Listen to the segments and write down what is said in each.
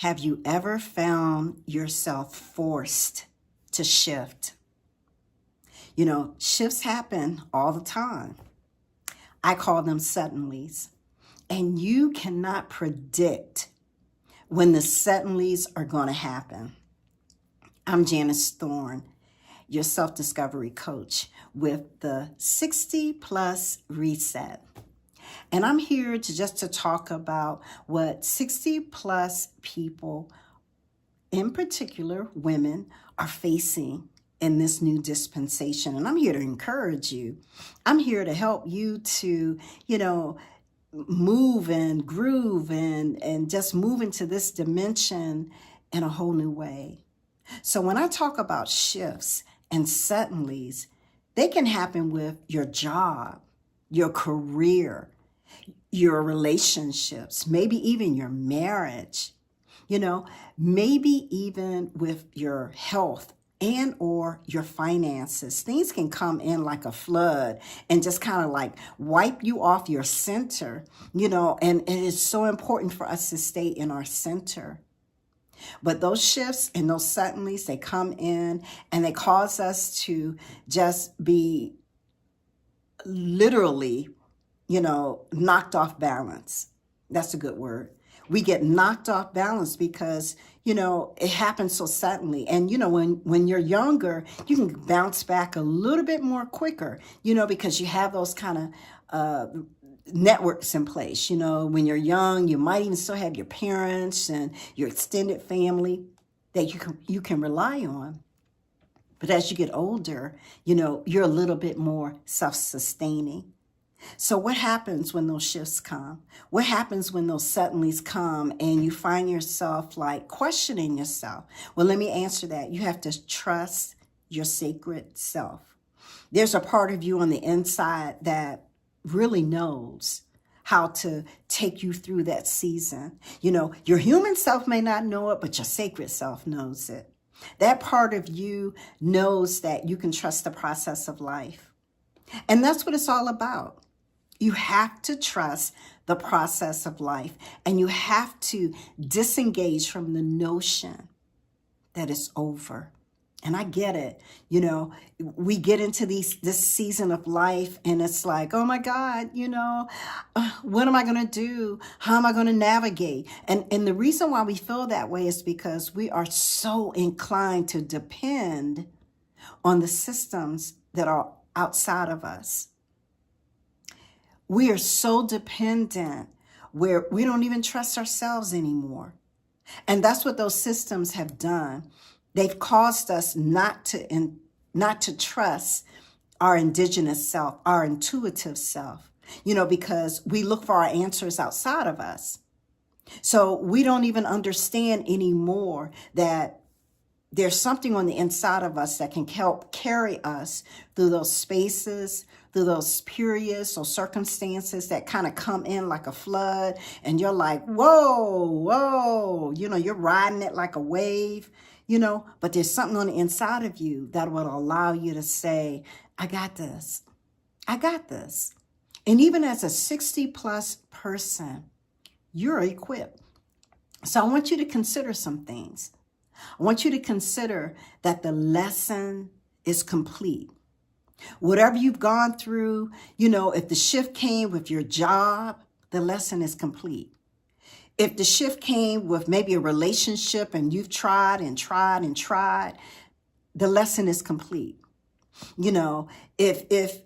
Have you ever found yourself forced to shift? Shifts happen all the time. I call them suddenlies. And you cannot predict when the suddenlies are going to happen. I'm Janice Thorne, your self-discovery coach with the 60 Plus Reset. And I'm here to talk about what 60 plus people, in particular women, are facing in this new dispensation. And I'm here to encourage you. I'm here to help you to, move and groove and just move into this dimension in a whole new way. So when I talk about shifts and suddenlies, they can happen with your job, your career, your relationships, maybe even your marriage, maybe even with your health and or your finances. Things can come in like a flood and just kind of like wipe you off your center, and it is so important for us to stay in our center. But those shifts and those suddenlies, they come in and they cause us to just be literally knocked off balance. That's a good word. We get knocked off balance because, it happens so suddenly. And, when you're younger, you can bounce back a little bit more quicker, because you have those kind of networks in place. When you're young, you might even still have your parents and your extended family that you can rely on. But as you get older, you're a little bit more self-sustaining. So what happens when those shifts come? What happens when those suddenlies come and you find yourself like questioning yourself? Well, let me answer that. You have to trust your sacred self. There's a part of you on the inside that really knows how to take you through that season. Your human self may not know it, but your sacred self knows it. That part of you knows that you can trust the process of life. And that's what it's all about. You have to trust the process of life, and you have to disengage from the notion that it's over. And I get it. We get into this season of life and it's like, oh my God, what am I going to do? How am I going to navigate? And the reason why we feel that way is because we are so inclined to depend on the systems that are outside of us. We are so dependent where we don't even trust ourselves anymore. And that's what those systems have done. They've caused us not to trust our indigenous self, our intuitive self, because we look for our answers outside of us. So we don't even understand anymore that there's something on the inside of us that can help carry us through those spaces, through those periods or circumstances that kind of come in like a flood. And you're like, whoa, you're riding it like a wave, but there's something on the inside of you that will allow you to say, I got this. I got this. And even as a 60 plus person, you're equipped. So I want you to consider some things. I want you to consider that the lesson is complete. Whatever you've gone through, if the shift came with your job, the lesson is complete. If the shift came with maybe a relationship and you've tried and tried and tried, the lesson is complete. If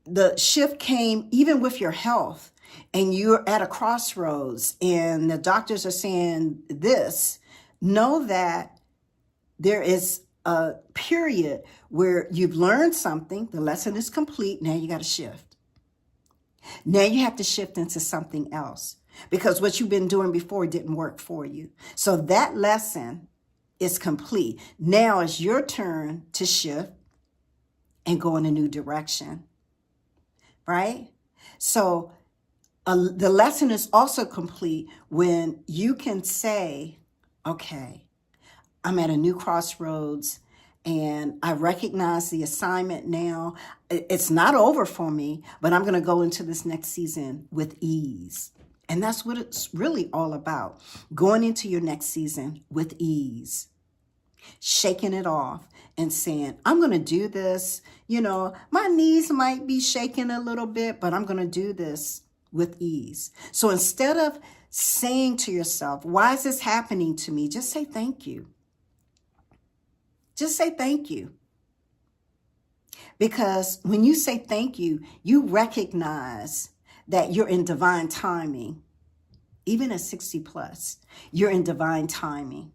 the shift came even with your health and you're at a crossroads and the doctors are saying this, know that there is a period where you've learned something, the lesson is complete, now you got to shift. Now you have to shift into something else because what you've been doing before didn't work for you. So that lesson is complete. Now it's your turn to shift and go in a new direction, right? So the lesson is also complete when you can say, okay, I'm at a new crossroads and I recognize the assignment now. It's not over for me, but I'm going to go into this next season with ease. And that's what it's really all about. Going into your next season with ease, shaking it off and saying, I'm going to do this. My knees might be shaking a little bit, but I'm going to do this with ease. So instead of saying to yourself, why is this happening to me? Just say thank you. Just say thank you. Because when you say thank you, you recognize that you're in divine timing. Even at 60 plus, you're in divine timing.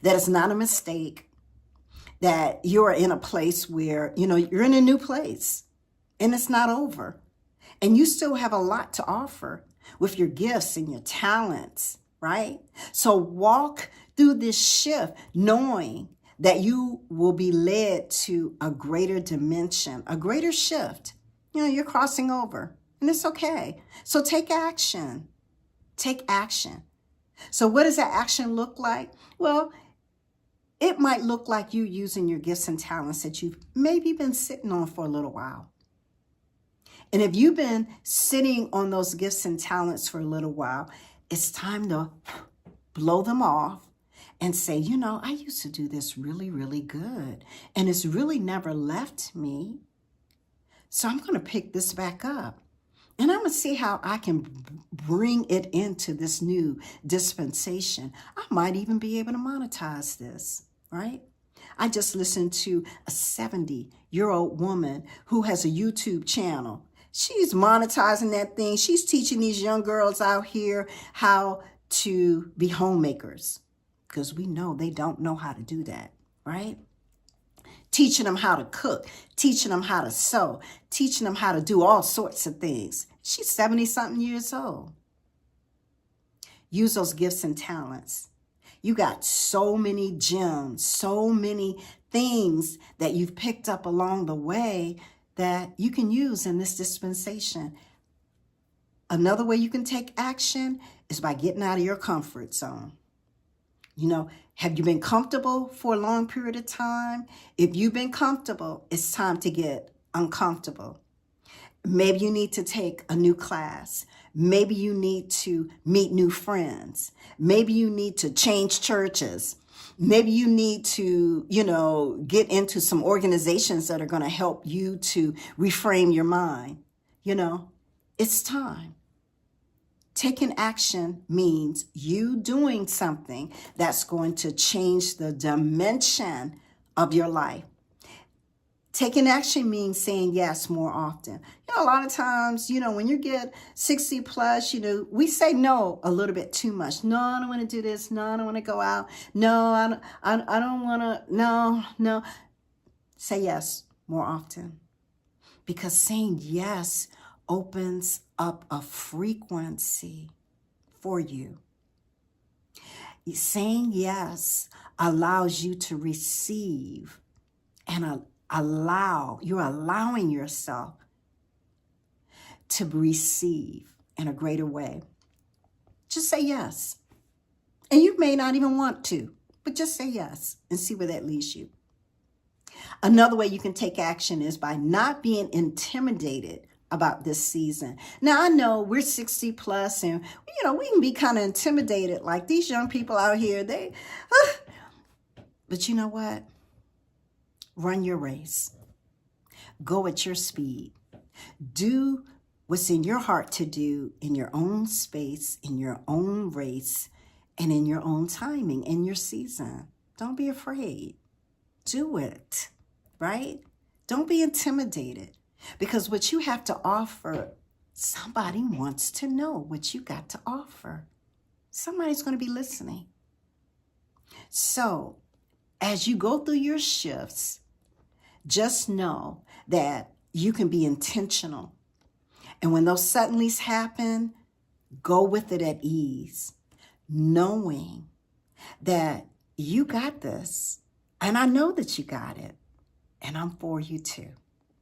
That it's not a mistake, that you're in a place where, you're in a new place and it's not over. And you still have a lot to offer with your gifts and your talents, right? So walk through this shift knowing that you will be led to a greater dimension, a greater shift. You're crossing over and it's okay. So take action. Take action. So what does that action look like? Well, it might look like you using your gifts and talents that you've maybe been sitting on for a little while. And if you've been sitting on those gifts and talents for a little while, it's time to blow them off and say, I used to do this really, really good. And it's really never left me. So I'm going to pick this back up. And I'm going to see how I can bring it into this new dispensation. I might even be able to monetize this, right? I just listened to a 70-year-old woman who has a YouTube channel. She's monetizing that thing. She's teaching these young girls out here how to be homemakers, because we know they don't know how to do that, right? Teaching them how to cook, teaching them how to sew, teaching them how to do all sorts of things. She's 70-something years old. Use those gifts and talents. You got so many gems, so many things that you've picked up along the way that you can use in this dispensation. Another way you can take action is by getting out of your comfort zone. Have you been comfortable for a long period of time? If you've been comfortable, it's time to get uncomfortable. Maybe you need to take a new class. Maybe you need to meet new friends. Maybe you need to change churches. Maybe you need to, get into some organizations that are going to help you to reframe your mind. It's time. Taking action means you doing something that's going to change the dimension of your life. Taking action means saying yes more often. A lot of times, when you get 60 plus, we say no a little bit too much. No, I don't want to do this. No, I don't want to go out. No, I don't want to. No. Say yes more often. Because saying yes opens up a frequency for you. Saying yes allows you to receive and you're allowing yourself to receive in a greater way. Just say yes. And you may not even want to, but just say yes and see where that leads you. Another way you can take action is by not being intimidated about this season. Now, I know we're 60 plus and, we can be kind of intimidated like these young people out here. But you know what? Run your race. Go at your speed. Do what's in your heart to do in your own space, in your own race, and in your own timing, in your season. Don't be afraid. Do it, right? Don't be intimidated, because what you have to offer, somebody wants to know what you got to offer. Somebody's going to be listening. So as you go through your shifts, just know that you can be intentional. And when those suddenlies happen, go with it at ease, knowing that you got this. And I know that you got it. And I'm for you too.